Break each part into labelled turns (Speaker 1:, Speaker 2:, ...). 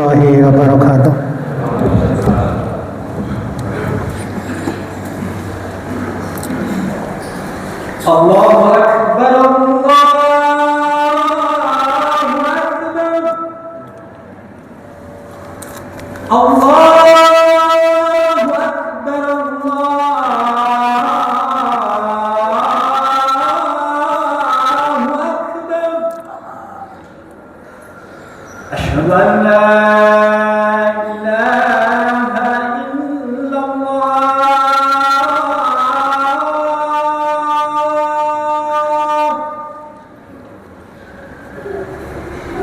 Speaker 1: warahmatullahi wabarakatuh.
Speaker 2: Allahu Akbar, Allahu Akbar, Asyhadu an la ilaha illallah,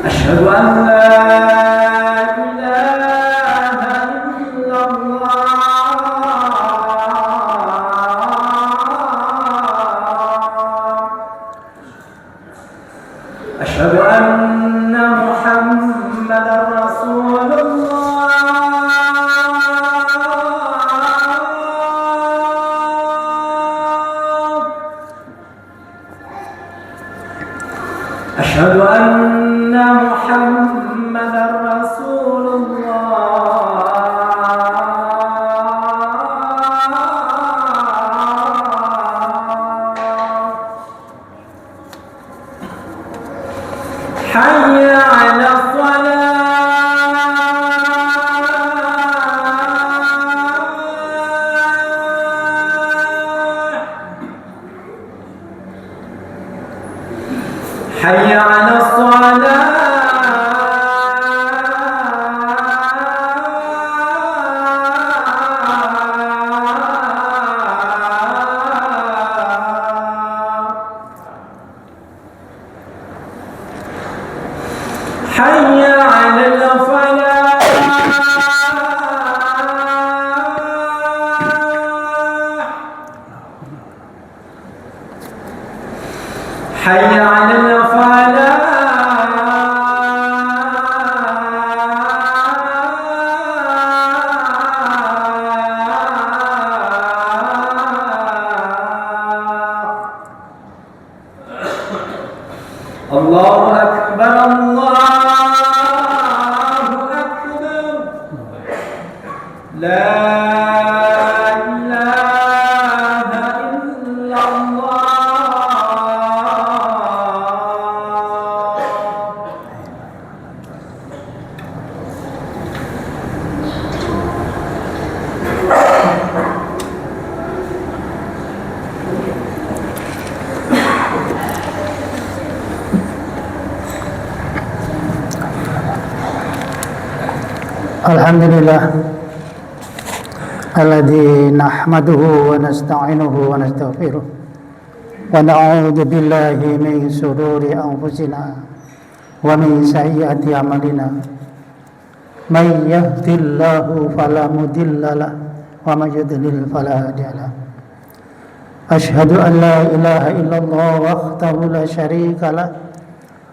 Speaker 2: Asyhadu an la ilaha illallah, Asyhadu anna Muhammadar Rasulullah, Asyhadu anna Muhammadar Rasulullah. Hayya 'alas shalah, Hayya 'alas shalah, Hayya 'alal falah, Hayya 'alal falah. Allahu Akbar, Allahu Akbar, La ilaha illallah.
Speaker 1: Alhamdulillah alladzi nahmaduhu wa nasta'inuhu wa nastaghfiruh wa na'udzu billahi min shururi anfusina wa min sayyiati a'malina. May yahdihillahu fala mudilla lahu wa may yudlil fala hadiya lahu. Asyhadu an la ilaha illallah wahdahu la syarika lahu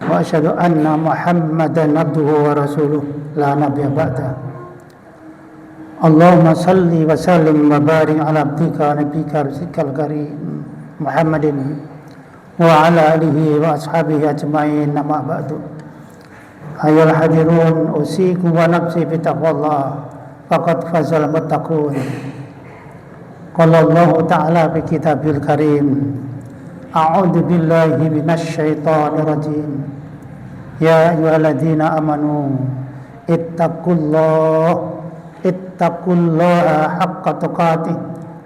Speaker 1: wa asyhadu anna Muhammadan abduhu wa rasuluh la nabiyya ba'dahu. Allahumma salli wa sallim wa barik ala abdika nabiyyika rasulikal karim Muhammadin wa ala alihi wa ashabihi ajma'in, amma ba'du. Ayyuhal hadirun, usikum wa nafsi bi taqwallah faqad fazal muttaqun. Qala Allah ta'ala fi kitabil karim, a'udzu billahi minasy syaithanir rajim. Ya ayyuhalladzina amanu ittaqullaha haqqa tuqatih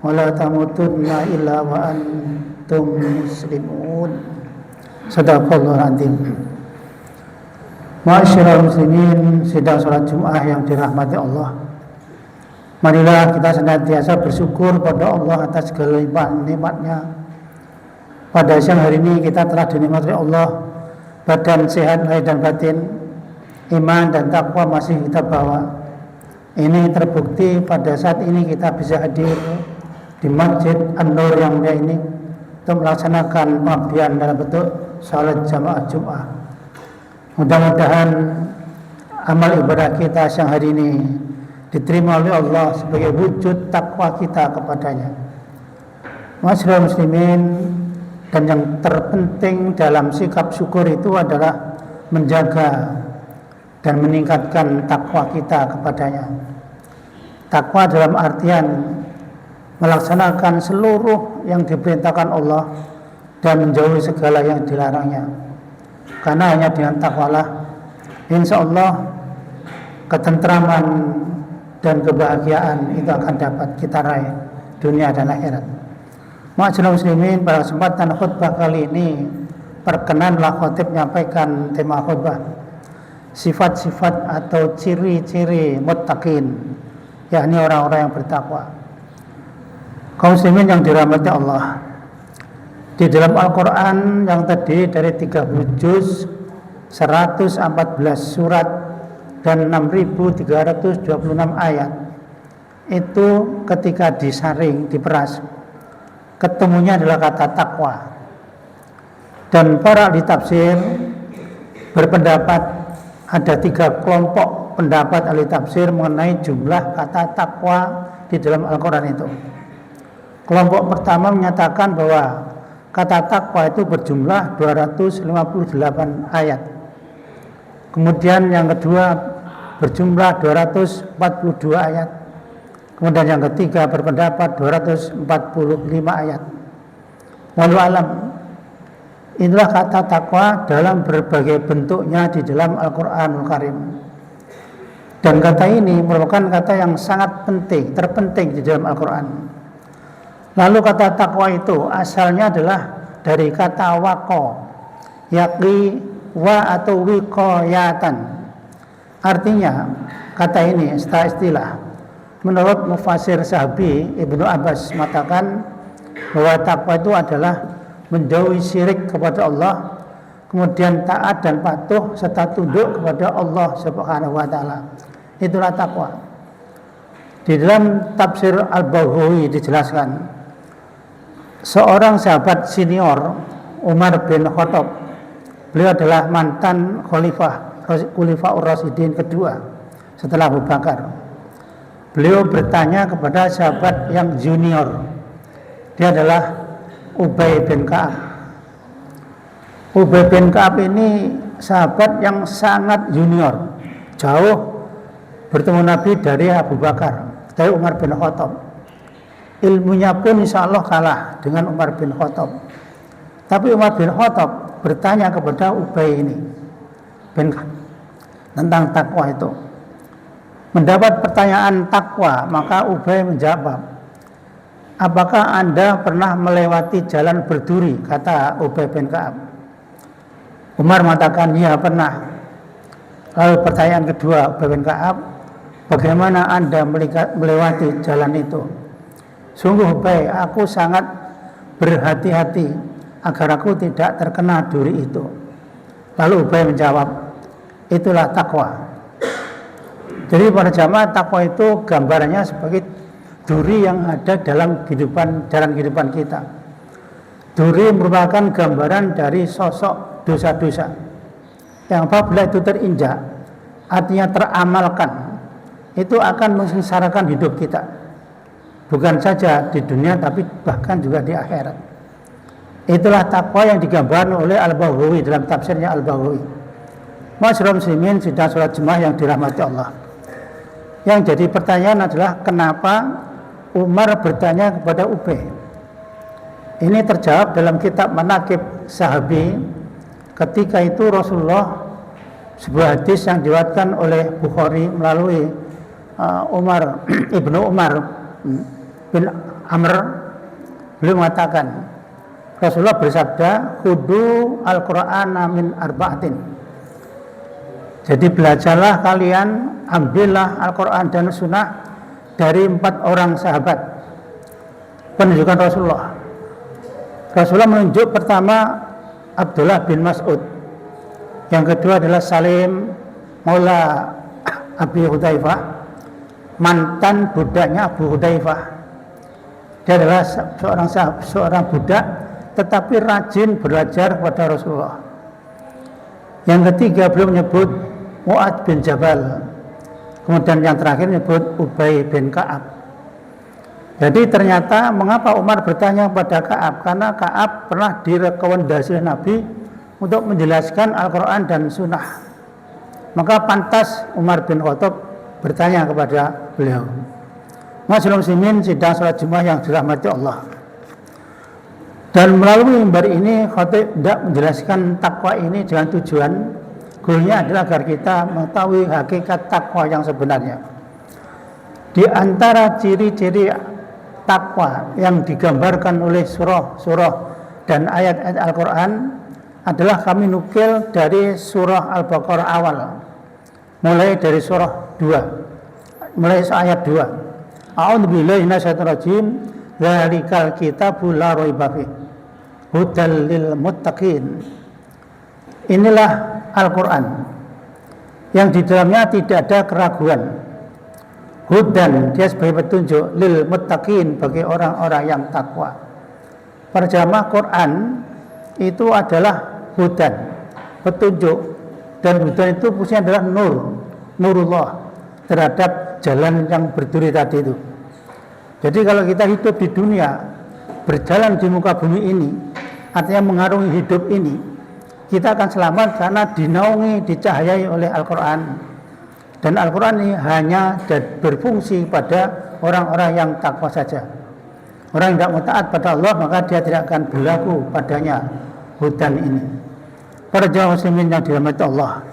Speaker 1: wa la tamutunna illa wa antum muslimun. Sadaqallahul azim. Ma'asyiral muslimin, sidang salat Jumat yang dirahmati Allah. Marilah kita senantiasa bersyukur pada Allah atas segala nikmat-Nya. Pada siang hari ini kita telah dinikmati Allah badan sehat lahir dan batin, iman dan takwa masih kita bawa. Ini terbukti pada saat ini kita bisa hadir di Masjid An-Nur yang mulia ini untuk melaksanakan pengabdian dalam bentuk salat jamaah Jumat. Mudah-mudahan amal ibadah kita siang hari ini diterima oleh Allah sebagai wujud takwa kita kepadanya. Masyarakat muslimin, dan yang terpenting dalam sikap syukur itu adalah menjaga dan meningkatkan takwa kita kepadanya. Takwa dalam artian melaksanakan seluruh yang diperintahkan Allah dan menjauhi segala yang dilarangnya. Karena hanya dengan takwalah insya Allah ketentraman dan kebahagiaan itu akan dapat kita raih dunia dan akhirat. Ma'asyiral muslimin, pada kesempatan khutbah kali ini perkenanlah khotib menyampaikan tema khutbah sifat-sifat atau ciri-ciri muttaqin, yakni orang-orang yang bertakwa. Kaum muslimin yang dirahmati Allah, di dalam Al-Quran yang terdiri dari 30 juz, 114 surat dan 6.326 ayat, itu ketika disaring, diperas, ketemunya adalah kata takwa. Dan para ahli tafsir berpendapat, ada 3 kelompok pendapat ahli tafsir mengenai jumlah kata takwa di dalam Al-Quran itu. Kelompok pertama menyatakan bahwa kata takwa itu berjumlah 258 ayat. Kemudian yang kedua berjumlah 242 ayat. Kemudian yang ketiga berpendapat 245 ayat. Wallahu alam. Inilah kata takwa dalam berbagai bentuknya di dalam Al-Quranul Karim. Dan kata ini merupakan kata yang sangat penting, terpenting di dalam Al-Quran. Lalu kata takwa itu asalnya adalah dari kata waqo, yakni wa atau wiqayatan. Artinya kata ini setelah istilah menurut mufasir sahabi Ibnu Abbas mengatakan bahwa takwa itu adalah menjauhi syirik kepada Allah, kemudian taat dan patuh serta tunduk kepada Allah Subhanahu wa taala. Itulah takwa. Di dalam tafsir Al-Baghawi dijelaskan, seorang sahabat senior Umar bin Khattab, beliau adalah mantan Khalifah Ur-Rasyidin kedua setelah Abu Bakar. Beliau bertanya kepada sahabat yang junior, dia adalah Ubay bin Ka'ab. Ubay bin Ka'ab ini sahabat yang sangat junior, jauh bertemu Nabi dari Abu Bakar, dari Umar bin Khattab. Ilmunya pun insya Allah kalah dengan Umar bin Khattab. Tapi Umar bin Khattab bertanya kepada Ubay ini tentang takwa itu. Mendapat pertanyaan takwa, maka Ubay menjawab, apakah Anda pernah melewati jalan berduri? Kata Ubay bin Ka'ab. Umar mengatakan, ya pernah. Lalu pertanyaan kedua Ubay bin Ka'ab, bagaimana Anda melewati jalan itu? Sungguh Ubay, aku sangat berhati-hati agar aku tidak terkena duri itu. Lalu Ubay menjawab, itulah takwa. Jadi pada jamaah, takwa itu gambarannya sebagai duri yang ada dalam jalan kehidupan kita. Duri merupakan gambaran dari sosok dosa-dosa yang apabila itu terinjak, artinya teramalkan, itu akan mensengsarakan hidup kita. Bukan saja di dunia, tapi bahkan juga di akhirat. Itulah takwa yang digambarkan oleh Al-Baghawi dalam tafsirnya Al-Baghawi. Ma'asyiral muslimin, sidang salat jemaah yang dirahmati Allah. Yang jadi pertanyaan adalah kenapa Umar bertanya kepada Ubay. Ini terjawab dalam kitab Manaqib Sahabi. Ketika itu Rasulullah, sebuah hadis yang diriwayatkan oleh Bukhari melalui Umar Ibnu Umar bin Amr, beliau mengatakan, Rasulullah bersabda, khudu al-Qur'ana min arba'atin. Jadi belajarlah kalian, ambillah Al-Quran dan Sunnah dari 4 orang sahabat. Penunjukan Rasulullah. Rasulullah menunjuk pertama Abdullah bin Mas'ud. Yang kedua adalah Salim Maula Abi Hudzaifah, mantan budaknya Abu Hudzaifah. Dia adalah seorang budak tetapi rajin belajar kepada Rasulullah. Yang ketiga beliau menyebut Mu'adz bin Jabal. Kemudian yang terakhir menyebut Ubay bin Ka'ab. Jadi ternyata mengapa Umar bertanya kepada Ka'ab? Karena Ka'ab pernah direkomendasi Nabi untuk menjelaskan Al-Quran dan Sunnah. Maka pantas Umar bin Khattab bertanya kepada beliau. Masyaallah muslimin sidang salat Jumat yang dirahmati Allah. Dan melalui mimbar ini khatib tidak menjelaskan takwa ini dengan tujuan goalnya adalah agar kita mengetahui hakikat takwa yang sebenarnya. Di antara ciri-ciri takwa yang digambarkan oleh surah-surah dan ayat-ayat Al-Quran adalah kami nukil dari surah Al-Baqarah awal, mulai dari surah 2, mulai ayat 2. A'udzubillahi minasyaitonirrajim. Dzalikal kitabu la raiba fihi hudal lil muttaqin. Inilah Al-Quran yang di dalamnya tidak ada keraguan. Hudan, dia sebagai petunjuk, lil muttaqin, bagi orang-orang yang takwa. Perjamaah Quran itu adalah hudan, petunjuk, dan hudan itu fungsinya adalah nurullah terhadap jalan yang berduri tadi itu. Jadi kalau kita hidup di dunia, berjalan di muka bumi ini, artinya mengarungi hidup ini, kita akan selamat karena dinaungi, dicahayai oleh Al-Quran. Dan Al-Quran ini hanya berfungsi pada orang-orang yang takwa saja. Orang yang tidak mau taat pada Allah, maka dia tidak akan berlaku padanya hudan ini. Para jamaah muslimin yang dirahmati Allah.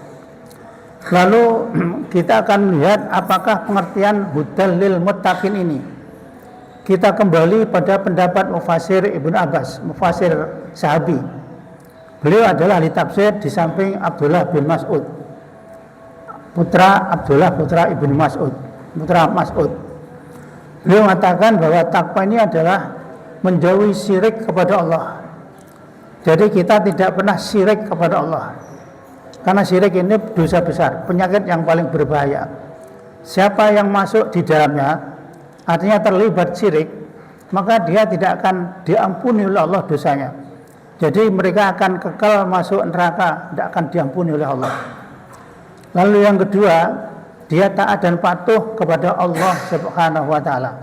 Speaker 1: Lalu kita akan melihat apakah pengertian hudal lil muttaqin ini. Kita kembali pada pendapat Mufasir Ibnu Abbas, Mufasir sahabi. Beliau adalah ahli tafsir di samping Abdullah bin Mas'ud, putra Abdullah, putra Ibnu Mas'ud, putra Mas'ud. Beliau mengatakan bahwa takwa ini adalah menjauhi syirik kepada Allah. Jadi kita tidak pernah syirik kepada Allah, karena syirik ini dosa besar, penyakit yang paling berbahaya. Siapa yang masuk di dalamnya, artinya terlibat syirik, maka dia tidak akan diampuni oleh Allah dosanya. Jadi mereka akan kekal masuk neraka, tidak akan diampuni oleh Allah. Lalu yang kedua, dia taat dan patuh kepada Allah Subhanahu wa taala.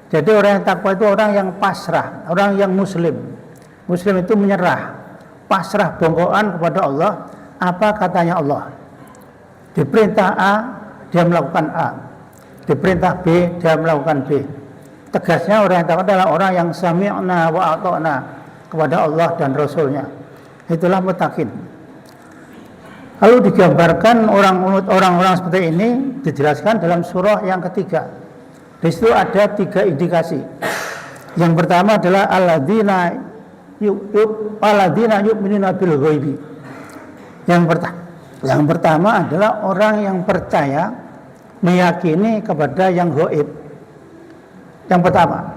Speaker 1: Jadi orang yang takwa itu orang yang pasrah, orang yang muslim. Muslim itu menyerah, pasrah bongkoan kepada Allah, apa katanya Allah. Diperintah A, dia melakukan A. Diperintah B, dia melakukan B. Tegasnya orang yang takwa adalah orang yang sami'na wa ata'na kepada Allah dan Rasulnya. Itulah muttaqin. Lalu digambarkan orang-orang seperti ini dijelaskan dalam surah yang ketiga. Di situ ada 3 indikasi. Yang pertama adalah alladzina yu'minuna bil ghaibi. Yang pertama adalah orang yang percaya, meyakini kepada yang gaib. Yang pertama.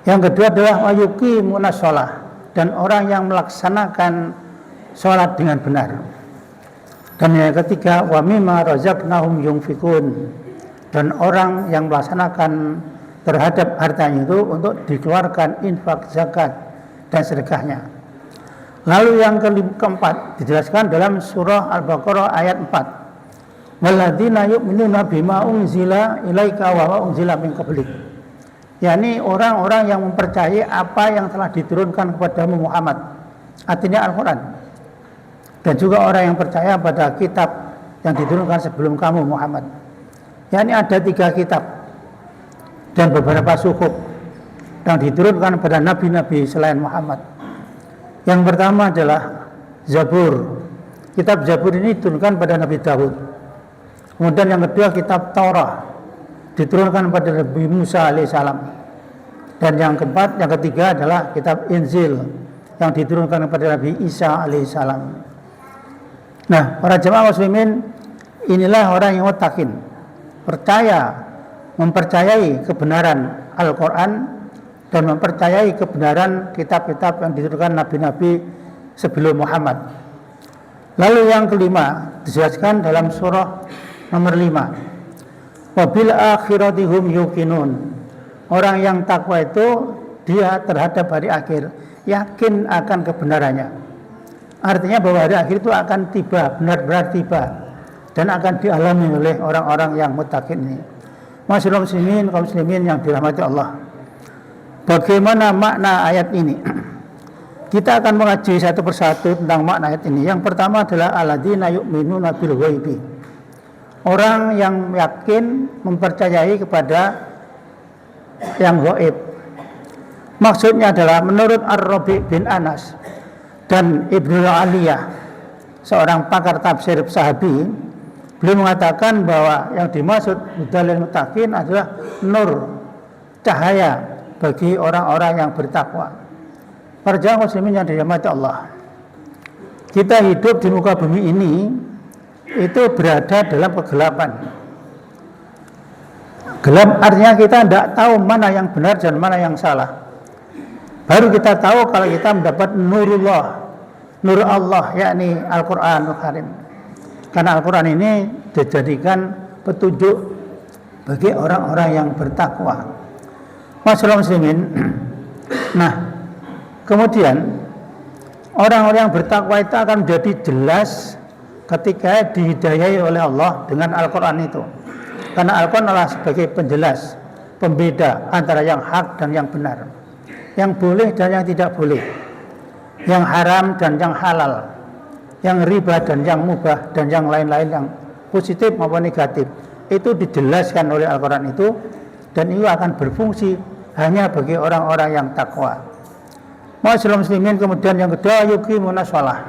Speaker 1: Yang kedua adalah wayuqimunas shalah, dan orang yang melaksanakan sholat dengan benar. Dan yang ketiga, wa mimma razaqnahum yunfikun, dan orang yang melaksanakan terhadap hartanya itu untuk dikeluarkan infak, zakat, dan sedekahnya. Lalu yang keempat dijelaskan dalam surah Al-Baqarah ayat 4. Walladzina yu'minuna bima unzila ilaika wa ma unzila min qablik. yakni orang-orang yang mempercayai apa yang telah diturunkan kepadamu Muhammad, artinya Al-Quran, dan juga orang yang percaya pada kitab yang diturunkan sebelum kamu Muhammad, yakni ada 3 kitab dan beberapa suhuf yang diturunkan pada nabi-nabi selain Muhammad. Yang pertama adalah Zabur. Kitab Zabur ini diturunkan pada Nabi Daud. Kemudian yang kedua kitab Taurat diturunkan pada Nabi Musa alaihissalam. Dan yang keempat, yang ketiga adalah kitab Injil yang diturunkan kepada Nabi Isa alaihissalam. Nah, para jemaah muslimin, inilah orang yang muttaqin, mempercayai kebenaran Al-Quran dan mempercayai kebenaran kitab-kitab yang diturunkan nabi-nabi sebelum Muhammad. Lalu yang kelima dijelaskan dalam surah nomor 5. Wabil akhirati hum yuqinun. Orang yang takwa itu dia terhadap hari akhir yakin akan kebenarannya. Artinya bahwa hari akhir itu akan tiba, benar-benar tiba, dan akan dialami oleh orang-orang yang muttaqin ini. Masyaallah muslimin, kaum muslimin yang dirahmati Allah. Bagaimana makna ayat ini? Kita akan mengaji satu persatu tentang makna ayat ini. Yang pertama adalah alladzina yu'minuna bil ghaibi. orang yang yakin mempercayai kepada yang gaib. Maksudnya adalah menurut Ar-Rabi bin Anas dan Ibnu Aliyah, seorang pakar tafsir sahabi, beliau mengatakan bahwa yang dimaksud hudalil muttaqin adalah nur, cahaya bagi orang-orang yang bertakwa. Para jamaah muslimin yang dirahmati Allah, kita hidup di muka bumi ini itu berada dalam kegelapan. Gelap artinya kita tidak tahu mana yang benar dan mana yang salah. Baru kita tahu kalau kita mendapat nurullah, nur Allah, yakni Al-Quranul Karim. Karena Al-Quran ini dijadikan petunjuk bagi orang-orang yang bertakwa. Masyaallah muslimin. Nah, kemudian orang-orang yang bertakwa itu akan menjadi jelas ketika dihidayai oleh Allah dengan Al-Quran itu. Karena Al-Quran adalah sebagai penjelas, pembeda antara yang hak dan yang benar, yang boleh dan yang tidak boleh, yang haram dan yang halal, yang riba dan yang mubah, dan yang lain-lain yang positif maupun negatif. Itu dijelaskan oleh Al-Quran itu, dan itu akan berfungsi hanya bagi orang-orang yang takwa. Masyaallah muslimin, kemudian yang kedua, yuqimuna shalah,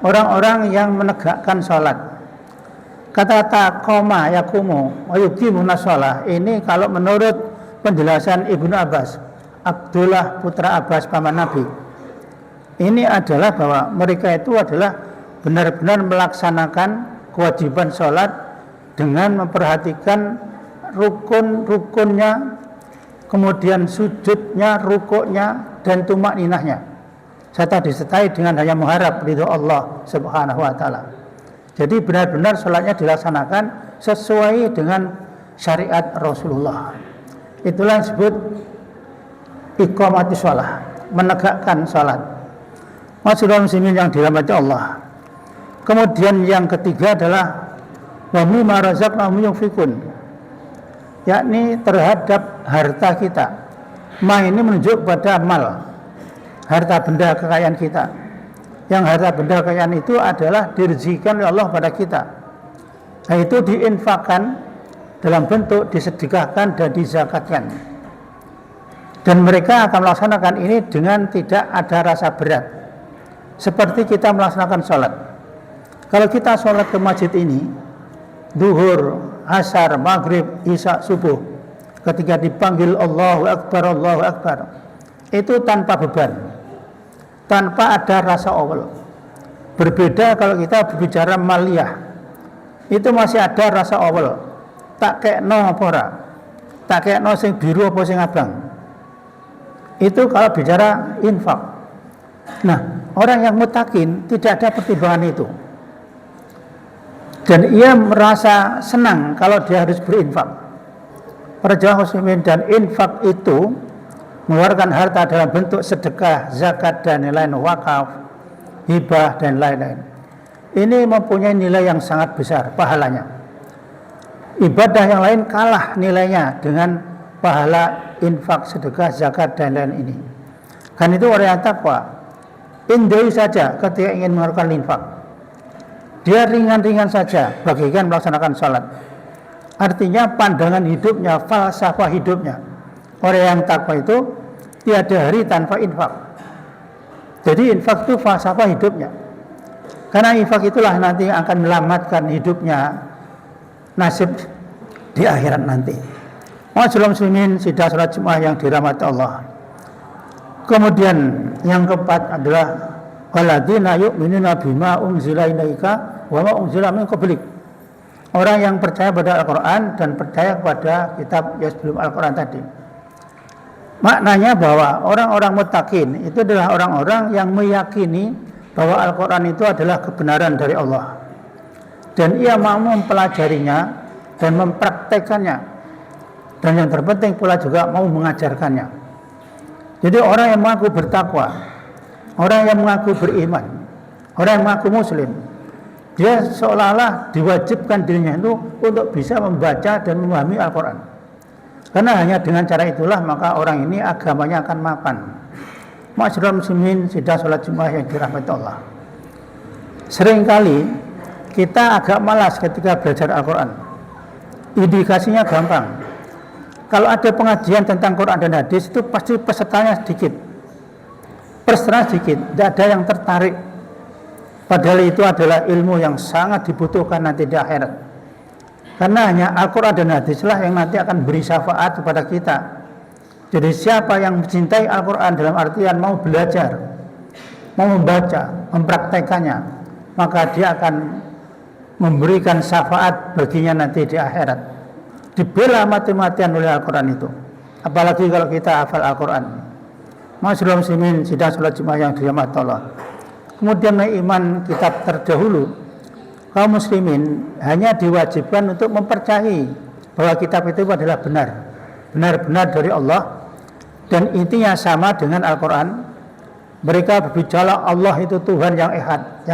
Speaker 1: orang-orang yang menegakkan salat. Kata-kata koma yakumu wa yuqimuna shalah ini kalau menurut penjelasan Ibnu Abbas, Abdullah putra Abbas paman Nabi, ini adalah bahwa mereka itu adalah benar-benar melaksanakan kewajiban sholat dengan memperhatikan rukun-rukunnya, kemudian sujudnya, rukuknya, dan tumak ninahnya, serta disertai dengan hanya mengharap ridho Allah Subhanahu wa Ta'ala. Jadi benar-benar sholatnya dilaksanakan sesuai dengan syariat Rasulullah. Itulah yang disebut iqamati sholat, menegakkan sholat. Masyaallah muslimin yang dirahmati Allah. Kemudian yang ketiga adalah wa mimma razaqnahum yunfikun, yakni terhadap harta kita. Ma ini menunjuk pada mal, harta benda kekayaan kita. Yang harta benda kekayaan itu adalah direzekikan oleh Allah pada kita. Nah, itu diinfakkan dalam bentuk disedekahkan dan dizakatkan. Dan mereka akan melaksanakan ini dengan tidak ada rasa berat, seperti kita melaksanakan sholat. Kalau kita sholat ke masjid ini, duhur, asar, maghrib, isya, subuh, ketika dipanggil Allahu Akbar, itu tanpa beban, tanpa ada rasa awal. Berbeda kalau kita berbicara maliyah, itu masih ada rasa awal. Tak kekno apa ora, tak kekno sing biru apa sing abang. Itu kalau bicara infak. Nah, orang yang mutakin tidak ada pertimbangan itu, dan ia merasa senang kalau dia harus berinfak. Para jamaah muslimin, dan infak itu mengeluarkan harta dalam bentuk sedekah, zakat, dan lain-lain, wakaf, hibah, dan lain-lain. Ini mempunyai nilai yang sangat besar pahalanya. Ibadah yang lain kalah nilainya dengan pahala infak, sedekah, zakat, dan lain ini. Kan itu orang yang takwa, enjoy saja ketika ingin mengeluarkan infak. Dia ringan-ringan saja bagaikan melaksanakan salat. Artinya pandangan hidupnya, falsafah hidupnya, orang yang takwa itu tiada hari tanpa infak. Jadi infak itu falsafah hidupnya. Karena infak itulah nanti yang akan menyelamatkan hidupnya, nasib di akhirat nanti. Masyaallah muslimin sidang salat Jumat yang dirahmati Allah. Kemudian yang keempat adalah walladzina yu'minuna bima unzila ilaika wa ma unzila min qablik. Orang yang percaya pada Al-Quran dan percaya kepada kitab yang sebelum Al-Quran tadi. Maknanya bahwa orang-orang muttaqin itu adalah orang-orang yang meyakini bahwa Al-Quran itu adalah kebenaran dari Allah, dan ia mau mempelajarinya dan mempraktekannya, dan yang terpenting pula juga mau mengajarkannya. Jadi orang yang mengaku bertakwa, orang yang mengaku beriman, orang yang mengaku muslim, dia seolah-olah diwajibkan dirinya itu untuk bisa membaca dan memahami Al-Quran. Karena hanya dengan cara itulah maka orang ini agamanya akan mapan. Masyaallah muslimin sidang salat Jumat yang dirahmati Allah. Seringkali kita agak malas ketika belajar Al-Quran. Indikasinya gampang. Kalau ada pengajian tentang Quran dan hadis itu pasti pesertanya sedikit. Pesertanya sedikit, tidak ada yang tertarik. Padahal itu adalah ilmu yang sangat dibutuhkan nanti di akhirat. Karena hanya Al-Quran dan hadislah yang nanti akan beri syafaat kepada kita. Jadi siapa yang mencintai Al-Quran dalam artian mau belajar, mau membaca, mempraktekannya, maka dia akan memberikan syafaat baginya nanti di akhirat. Dibela mati-matian oleh Al-Quran itu. Apalagi kalau kita hafal Al-Quran. Masyaallah muslimin sidang salat Jumat yang dirahmati Allah. Kemudian iman kitab terdahulu, kaum muslimin hanya diwajibkan untuk mempercayai bahwa kitab itu adalah benar-benar dari Allah, dan intinya sama dengan Al-Quran. Mereka berbicara Allah itu Tuhan yang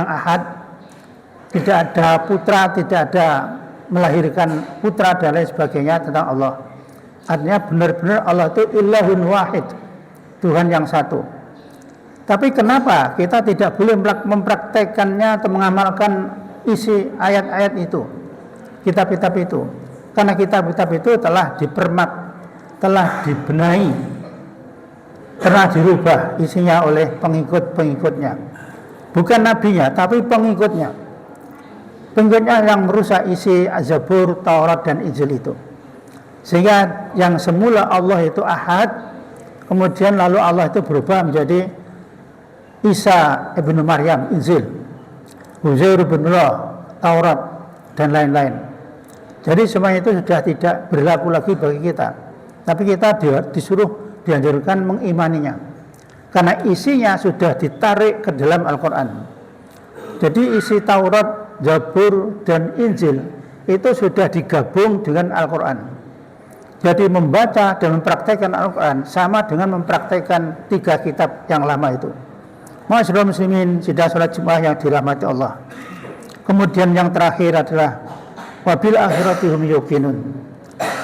Speaker 1: ahad, tidak ada putra, tidak ada melahirkan putra dan lain sebagainya tentang Allah. Artinya benar-benar Allah itu ilahun wahid, Tuhan yang satu. Tapi kenapa kita tidak boleh mempraktekannya atau mengamalkan isi ayat-ayat itu, kitab-kitab itu? Karena kitab-kitab itu telah telah dibenahi, telah dirubah isinya oleh pengikut-pengikutnya. Bukan nabinya, tapi pengikutnya. Pengikutnya yang merusak isi Zabur, Taurat, dan Injil itu. Sehingga yang semula Allah itu ahad, kemudian lalu Allah itu berubah menjadi Isa ibnu Maryam, Injil, Uzair bin Allah, Taurat, dan lain-lain. Jadi semua itu sudah tidak berlaku lagi bagi kita. Tapi kita dianjurkan mengimaninya. Karena isinya sudah ditarik ke dalam Al-Quran. Jadi isi Taurat, Zabur, dan Injil itu sudah digabung dengan Al-Quran. Jadi membaca dan mempraktekkan Al-Quran sama dengan mempraktekkan 3 kitab yang lama itu. Masyaallah muslimin sidang salat Jumat yang dirahmati Allah. Kemudian yang terakhir adalah wabil akhirati hum yuqinun.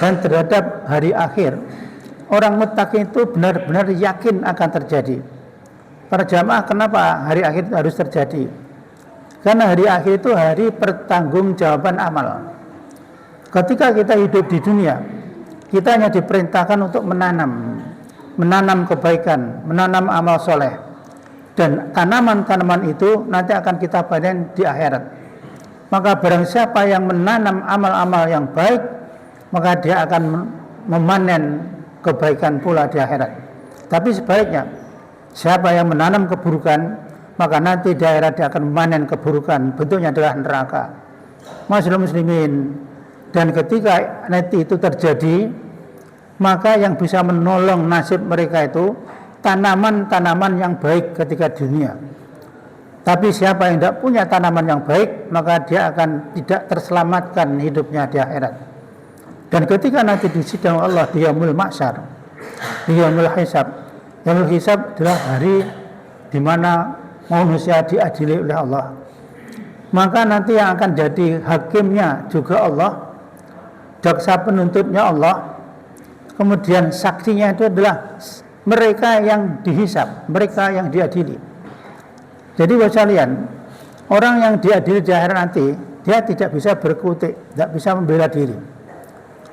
Speaker 1: Dan terhadap hari akhir, orang muttaqin itu benar-benar yakin akan terjadi. Para jamaah, kenapa hari akhir itu harus terjadi? Karena hari akhir itu hari pertanggungjawaban amal. Ketika kita hidup di dunia, kita hanya diperintahkan untuk menanam kebaikan, menanam amal soleh. Dan tanaman-tanaman itu nanti akan kita panen di akhirat. Maka barang siapa yang menanam amal-amal yang baik, maka dia akan memanen kebaikan pula di akhirat. Tapi sebaliknya, siapa yang menanam keburukan, maka nanti di akhirat dia akan memanen keburukan, bentuknya adalah neraka. Masyaallah muslimin, dan ketika nanti itu terjadi, maka yang bisa menolong nasib mereka itu tanaman-tanaman yang baik ketika dunia. Tapi siapa yang tidak punya tanaman yang baik, maka dia akan tidak terselamatkan hidupnya di akhirat. Dan ketika nanti di sidang Allah di yaumul mahsyar, di yaumul hisab. Yaumul hisab adalah hari di mana manusia diadili oleh Allah. Maka nanti yang akan jadi hakimnya juga Allah, jaksa penuntutnya Allah, kemudian saksinya itu adalah mereka yang dihisab, mereka yang diadili. Jadi buat kalian, orang yang diadili di akhirat nanti, dia tidak bisa berkutik, tidak bisa membela diri.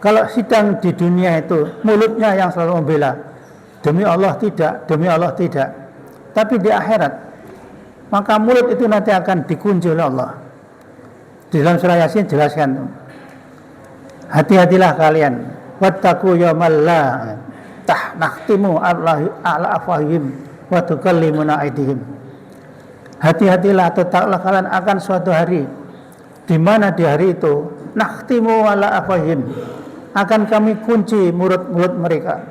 Speaker 1: Kalau sidang di dunia itu, mulutnya yang selalu membela, demi Allah tidak, demi Allah tidak. Tapi di akhirat, maka mulut itu nanti akan dikunci oleh Allah. Di dalam surah Yasin jelaskan, hati-hatilah kalian, wattaqu yawmal la nakhtimu ala afwahihim wa tukallimuna aydihim. Hati-hatilah, tetaplah kalian akan suatu hari di mana di hari itu nakhtimu ala afwahihim, akan kami kunci mulut-mulut mereka,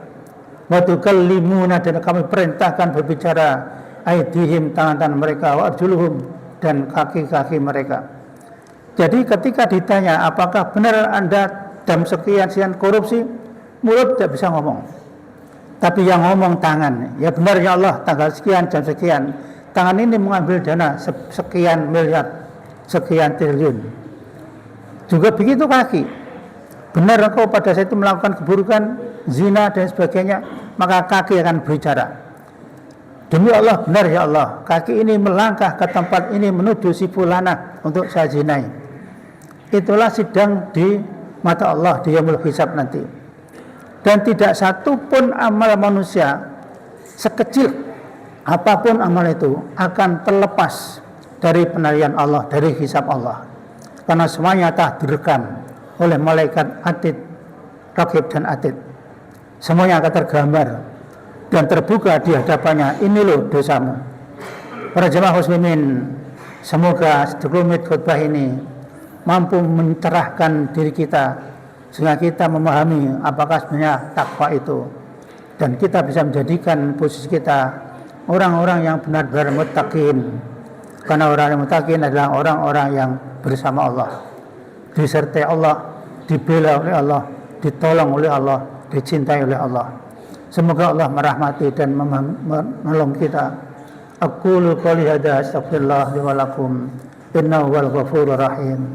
Speaker 1: wa tukallimuna, dan kami perintahkan berbicara, aydihim, tangan-tangan mereka, wa arjuluhum, dan kaki-kaki mereka. Jadi ketika ditanya apakah benar Anda dalam sekian korupsi, mulut tidak bisa ngomong. Tapi yang ngomong tangan, ya benar ya Allah, tanggal sekian, jam sekian, tangan ini mengambil dana sekian miliar, sekian triliun. Juga begitu kaki, benar engkau pada saat itu melakukan keburukan, zina dan sebagainya, maka kaki akan berbicara. Demi Allah, benar ya Allah, kaki ini melangkah ke tempat ini menuju si fulana untuk saya zinai. itulah sidang di mata Allah di yaumul hisab nanti. Dan tidak satu pun amal manusia sekecil apapun amal itu akan terlepas dari penilaian Allah, dari hisab Allah. Karena semuanya telah direkam oleh malaikat atid, raqib dan atid. Semuanya akan tergambar dan terbuka di hadapannya. Ini loh dosamu. Para jemaah muslimin, semoga 10 menit khutbah ini mampu mencerahkan diri kita sehingga kita memahami apakah sebenarnya takwa itu, dan kita bisa menjadikan posisi kita orang-orang yang benar-benar muttaqin. Karena orang yang muttaqin adalah orang-orang yang bersama Allah, disertai Allah, dibela oleh Allah, ditolong oleh Allah, dicintai oleh Allah. Semoga Allah merahmati dan menolong kita. Aqulu qouli hadza astaghfirullah li wa lakum innahu huwal ghafurur rahim.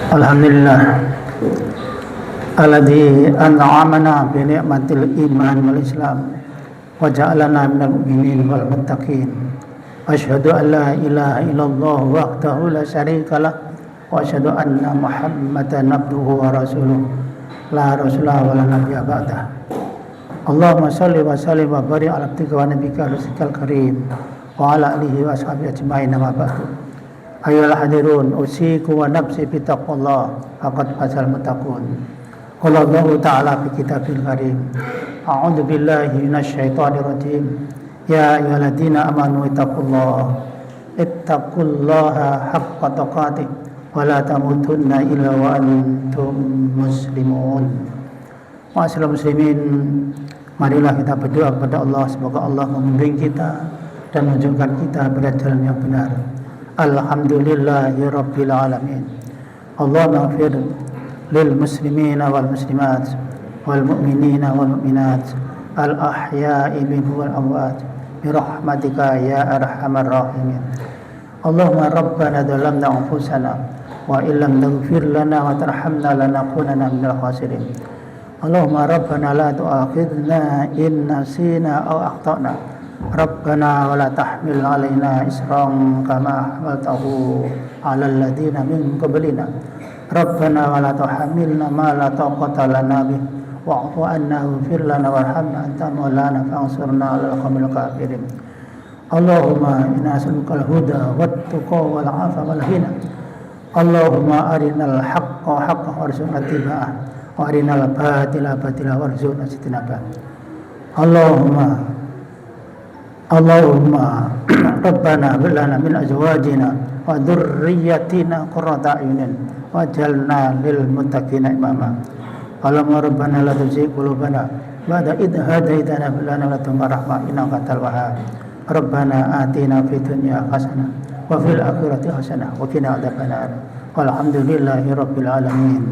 Speaker 1: Alhamdulillah alladzi an'amana bi ni'matil iman wal islam wa ja'alana minal mu'minin wal muttaqin. Asyhadu an la ilaha illallah wahdahu la syarika lah wa asyhadu anna Muhammadan abduhu wa rasuluh la rasulah wa la nabiyya ba'dah. Allahumma shalli wa sallim wa barik ala abdika wa nabiyyika rasulikal karim wa ala alihi wa ashabihi ajma'in amma ba'du. Ayolah hadirun, usiku wa nafsi bitaqwallah faqad fazal muttaqun. Qala Allah Ta'ala fi kitabil karim, a'udzu billahi minasyaitonir rajim. Ya ayyuhalladzina amanu ittaqullaha haqqa tuqatih wa la tamutunna illa wa antum muslimun. Ma'asyiral muslimin, marilah kita berdoa kepada Allah semoga Allah membimbing kita dan menunjukkan kita pada jalan yang benar. Alhamdulillahi Rabbil Alamin. Allahumma ighfir lil muslimina wal muslimat wal mu'minina wal mu'minat al ahya'i minhum wal amwat bi rahmatika ya arhamar rahimin. Allahumma rabbana dhalamna anfusana wa illam taghfir lana wa tarhamna lanakunanna minal khasirin. Allahumma rabbana la tu'akhidna in nasina aw akhtana. Rabbana wa la tahmil alaina isran kama hamaltahu ala alladhina min qablina. Rabbana wa la tuhammilna ma la taqata lana bih wa'fu anna waghfir lana warhamna anta maulana fansurna 'alal qawmil kafirin. Allahumma inna nas'aluka al-huda wat-tuqa wal 'afa wal ghina. Allahumma arinal haqqa haqqan warzuqna ittiba'ah wa arinal batila batila warzuqna ijtinabah. Allahumma Rabbana hab lana min azwajina wa dhurriyyatina qurrata a'yunin waj'alna lil muttaqina imama. Allahumma Rabbana la tuzigh qulubana ba'da idh hadaytana wa hab lana min ladunka rahmah innaka antal wahhab. Rabbana atina fid dunya hasanah wa fil akhirati hasanah wa qina adzabannar. Walhamdulillahi rabbil alamin.